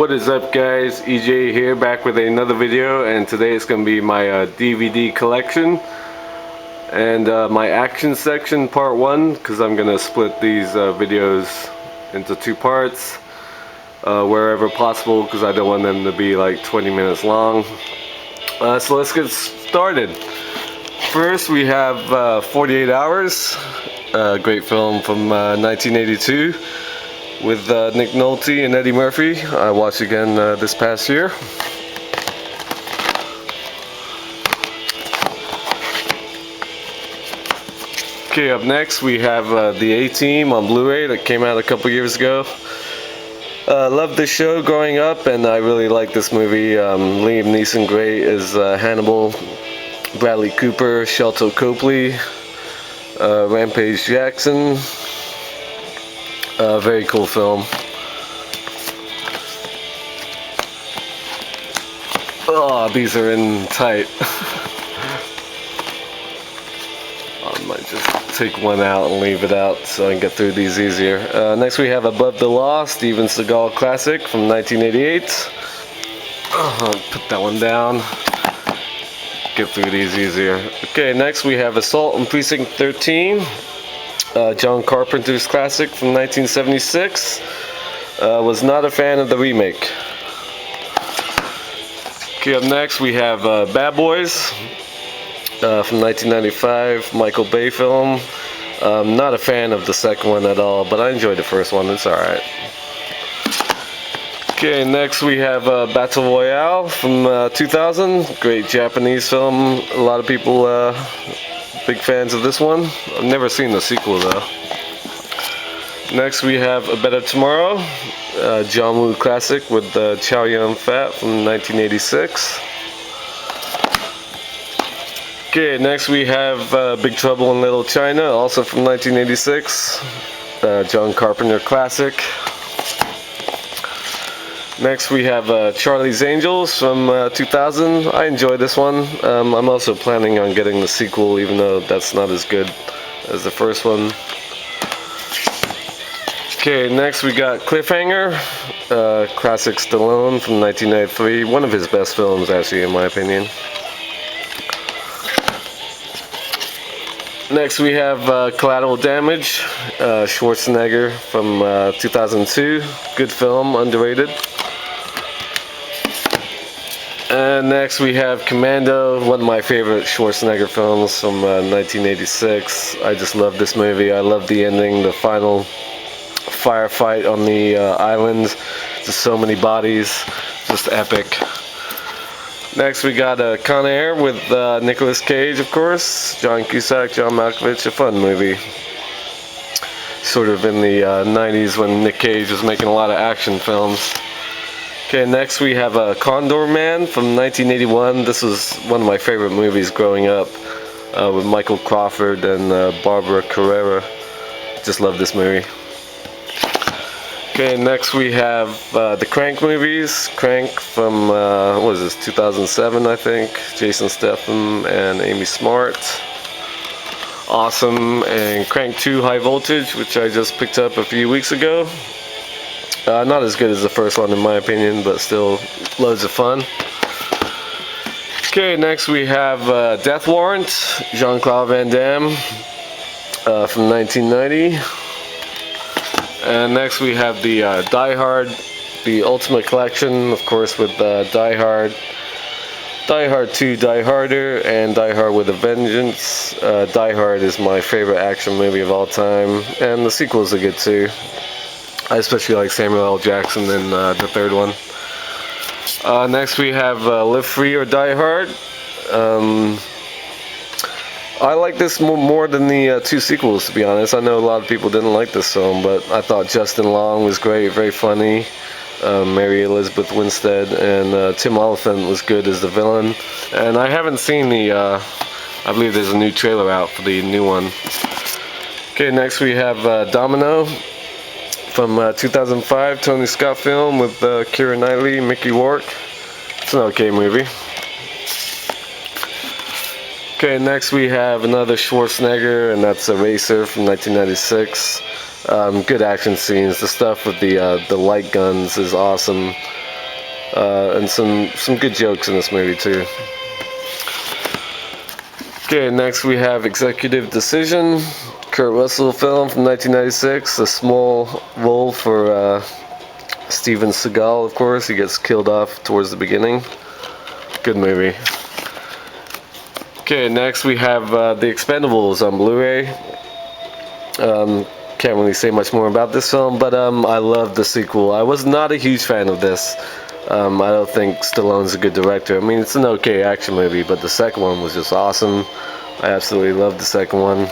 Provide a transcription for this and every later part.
What is up, guys? EJ here, back with another video, and today it's going to be my DVD collection and my action section part 1, because I'm going to split these videos into 2 parts wherever possible, because I don't want them to be like 20 minutes long. So let's get started. First we have 48 Hours, a great film from 1982 with Nick Nolte and Eddie Murphy. I watched again this past year. Okay, up next we have The A-Team on Blu-ray that came out a couple years ago. Loved this show growing up, and I really like this movie. Liam Neeson great as Hannibal, Bradley Cooper, Shelton Copley, Rampage Jackson. Very cool film. Oh, these are in tight. I might just take one out and leave it out so I can get through these easier. Next we have Above the Law, Steven Seagal classic from 1988. I'll put that one down. Get through these easier. Okay, next we have Assault on Precinct 13. John Carpenter's classic from 1976. Was not a fan of the remake. Okay, up next we have Bad Boys from 1995, Michael Bay film. Not a fan of the second one at all, but I enjoyed the first one. It's alright. Okay, next we have Battle Royale from 2000. Great Japanese film. A lot of people big fans of this one. I've never seen the sequel though. Next we have A Better Tomorrow, John Woo classic with Chow Yun-fat from 1986. Okay, next we have Big Trouble in Little China, also from 1986, John Carpenter classic. Next we have Charlie's Angels from 2000. I enjoyed this one. I'm also planning on getting the sequel, even though that's not as good as the first one. Okay, next we got Cliffhanger, classic Stallone from 1993. One of his best films, actually, in my opinion. Next we have Collateral Damage, Schwarzenegger from 2002. Good film, underrated. And next we have Commando, one of my favorite Schwarzenegger films from 1986. I just love this movie. I love the ending, the final firefight on the island. Just so many bodies, just epic. Next we got Con Air with Nicolas Cage, of course, John Cusack, John Malkovich. A fun movie. Sort of in the 90s when Nick Cage was making a lot of action films. Okay, next we have Condor Man from 1981. This was one of my favorite movies growing up, with Michael Crawford and Barbara Carrera. Just love this movie. Okay, next we have the Crank movies. Crank from, what is this, 2007 I think. Jason Statham and Amy Smart. Awesome. And Crank 2 High Voltage, which I just picked up a few weeks ago. Not as good as the first one in my opinion, but still loads of fun. Okay, next we have Death Warrant, Jean-Claude Van Damme from 1990. And next we have the Die Hard, the Ultimate Collection, of course, with Die Hard, Die Hard 2, Die Harder, and Die Hard with a Vengeance. Die Hard is my favorite action movie of all time, and the sequels are good too. I especially like Samuel L. Jackson in the third one. Next we have Live Free or Die Hard. I like this more than the 2 sequels, to be honest. I know a lot of people didn't like this film, but I thought Justin Long was great, very funny. Mary Elizabeth Winstead and Tim Oliphant was good as the villain. And I haven't seen the, I believe there's a new trailer out for the new one. Okay, next we have Domino from 2005, Tony Scott film with Keira Knightley, Mickey Rourke. It's an okay movie. Okay, next we have another Schwarzenegger, and that's Eraser from 1996. Good action scenes. The stuff with the light guns is awesome. and some good jokes in this movie too. Okay, next we have Executive Decision, Kurt Russell film from 1996. A small role for Steven Seagal, of course. He gets killed off towards the beginning. Good movie. Okay, next we have The Expendables on Blu-ray. Can't really say much more about this film, but I love the sequel. I was not a huge fan of this. I don't think Stallone's a good director. I mean, it's an okay action movie, but the second one was just awesome. I absolutely loved the second one.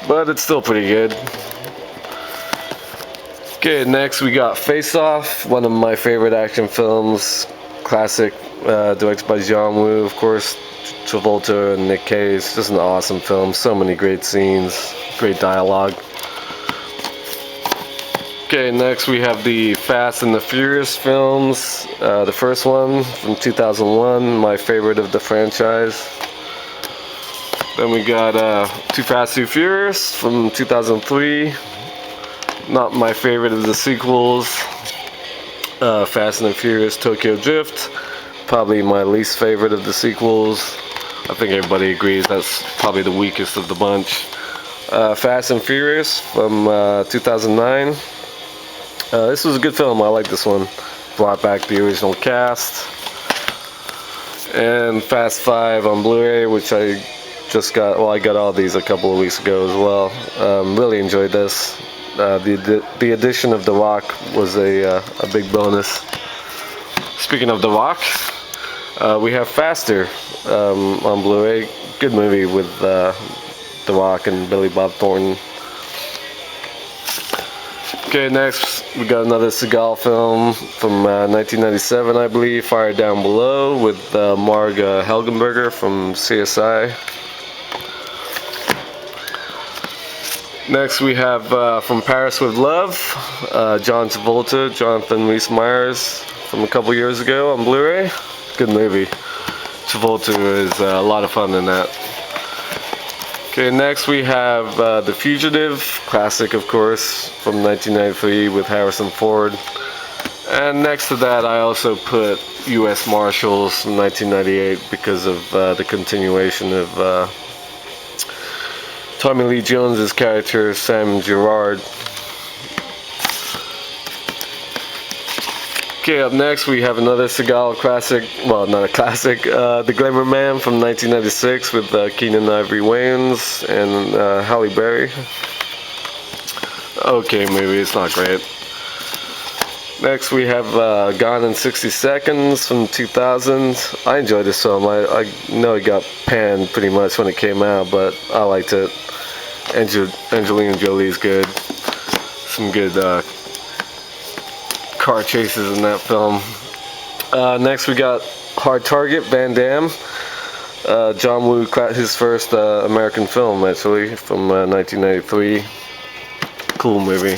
But it's still pretty good. Okay, next we got Face Off, one of my favorite action films. Classic, directed by John Woo, of course. Travolta and Nick Cage. It's just an awesome film. So many great scenes, great dialogue. Okay, next we have the Fast and the Furious films. The first one from 2001, my favorite of the franchise. Then we got Too Fast, Too Furious from 2003. Not my favorite of the sequels. Fast and the Furious Tokyo Drift. Probably my least favorite of the sequels. I think everybody agrees that's probably the weakest of the bunch. Fast and Furious from 2009. This was a good film. I like this one. Brought back the original cast. And Fast 5 on Blu-ray, which I just got. Well, I got all these a couple of weeks ago as well. Really enjoyed this. The addition of The Rock was a big bonus. Speaking of The Rock, we have Faster on Blu-ray. Good movie with The Rock and Billy Bob Thornton. Okay, next we got another Seagal film from 1997, I believe, Fire Down Below, with Marg Helgenberger from CSI. Next we have From Paris with Love, John Travolta, Jonathan Rhys-Meyers from a couple years ago on Blu-ray. Good movie. Travolta is a lot of fun in that. Okay, next we have The Fugitive, classic of course, from 1993 with Harrison Ford. And next to that I also put U.S. Marshals from 1998 because of the continuation of Tommy Lee Jones's character, Sam Gerard. Okay, up next we have another Seagal classic, well, not a classic, The Glamour Man from 1996 with Keenen Ivory Wayans and Halle Berry. Okay, maybe it's not great. Next we have Gone in 60 Seconds from 2000. I enjoyed this film. I know it got panned pretty much when it came out, but I liked it. Angelina Jolie's good. Some good car chases in that film. Next we got Hard Target, Van Damme. John Woo, his first American film actually, from 1993. Cool movie.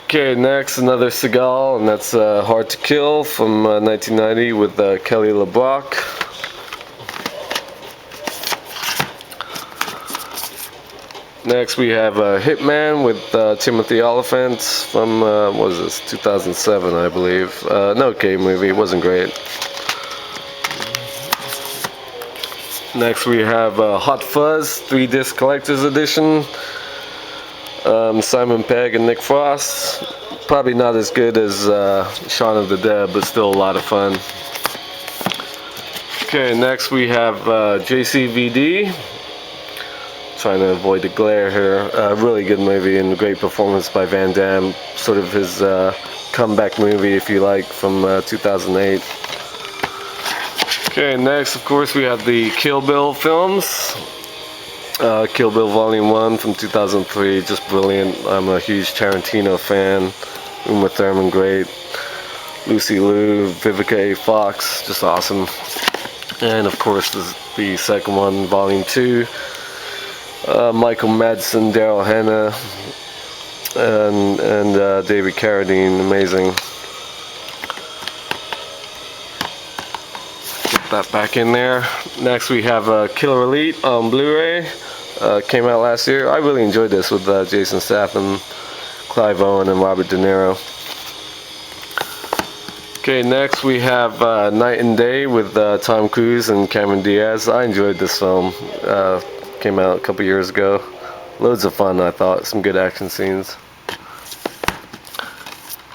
Okay, next another Seagal, and that's Hard to Kill from 1990 with Kelly LeBrock. Next we have Hitman with Timothy Olyphant from, what was this, 2007 I believe. An okay movie, it wasn't great. Next we have Hot Fuzz 3-disc collector's edition. Simon Pegg and Nick Frost. Probably not as good as Shaun of the Dead, but still a lot of fun. Okay, next we have JCVD. Trying to avoid the glare here. Really good movie and great performance by Van Damme. Sort of his comeback movie, if you like, from 2008. Okay, next, of course, we have the Kill Bill films. Kill Bill Volume 1 from 2003, just brilliant. I'm a huge Tarantino fan. Uma Thurman, great. Lucy Liu, Vivica A. Fox, just awesome. And of course, the second one, Volume 2. Michael Madsen, Daryl Hannah, and David Carradine, amazing. Get that back in there. Next we have Killer Elite on Blu-ray. Came out last year. I really enjoyed this with Jason Statham, Clive Owen, and Robert De Niro. Okay, next we have Night and Day with Tom Cruise and Cameron Diaz. I enjoyed this film. Came out a couple years ago. Loads of fun, I thought. Some good action scenes.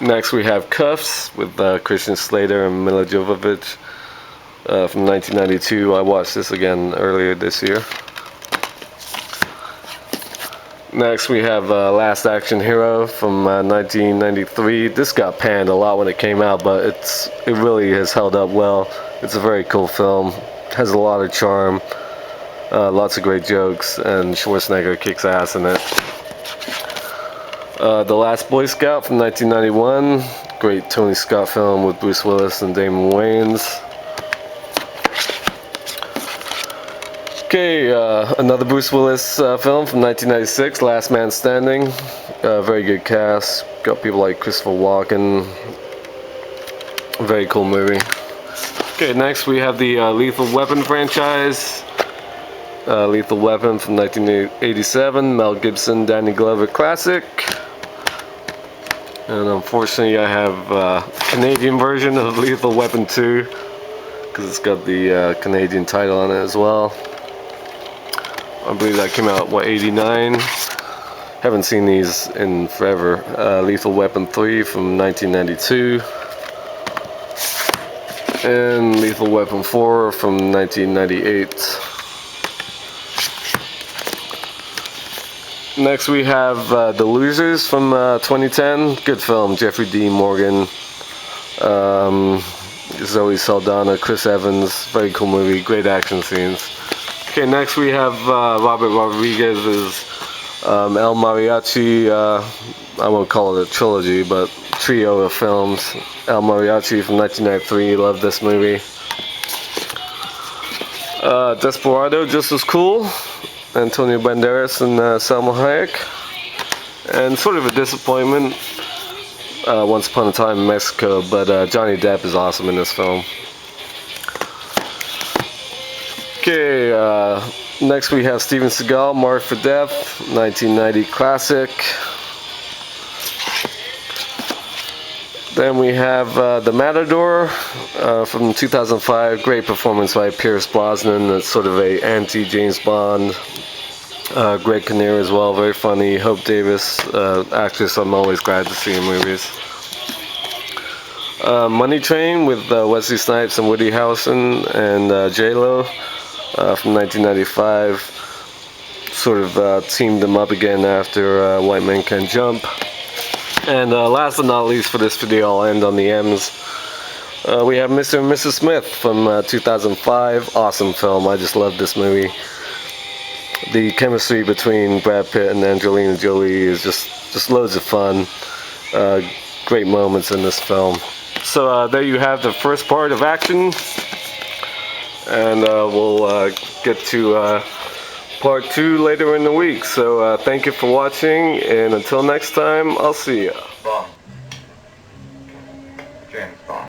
Next we have Cuffs with Christian Slater and Mila Jovovich from 1992. I watched this again earlier this year. Next we have Last Action Hero from 1993. This got panned a lot when it came out, but it really has held up well. It's a very cool film. Has a lot of charm, lots of great jokes, and Schwarzenegger kicks ass in it. The Last Boy Scout from 1991. Great Tony Scott film with Bruce Willis and Damon Wayans. Okay, another Bruce Willis film from 1996, Last Man Standing. Very good cast. Got people like Christopher Walken. Very cool movie. Okay, next we have the Lethal Weapon franchise. Lethal Weapon from 1987, Mel Gibson, Danny Glover classic. And unfortunately I have a Canadian version of Lethal Weapon 2, because it's got the Canadian title on it as well. I believe that came out, what, 89? Haven't seen these in forever. Lethal Weapon 3 from 1992. And Lethal Weapon 4 from 1998. Next we have The Losers from 2010. Good film. Jeffrey Dean Morgan, Zoe Saldana, Chris Evans. Very cool movie. Great action scenes. Okay, next we have Robert Rodriguez's El Mariachi. I won't call it a trilogy, but trio of films. El Mariachi from 1993. Love this movie. Desperado, just as cool. Antonio Banderas and Salma Hayek. And sort of a disappointment, Once Upon a Time in Mexico, but Johnny Depp is awesome in this film. Okay, next we have Steven Seagal, Marked for Death, 1990 classic. Then we have The Matador from 2005. Great performance by Pierce Brosnan. It's sort of a anti-James Bond. Greg Kinnear as well, very funny. Hope Davis, actress I'm always glad to see in movies. Money Train with Wesley Snipes and Woody Harrelson and J-Lo from 1995. Sort of teamed them up again after White Men Can't Jump. And last but not least for this video, I'll end on the M's. We have Mr. and Mrs. Smith from 2005. Awesome film. I just love this movie. The chemistry between Brad Pitt and Angelina Jolie is just loads of fun. Great moments in this film. So there you have the first part of Action. And we'll get to part 2 later in the week. So thank you for watching, and until next time, I'll see ya.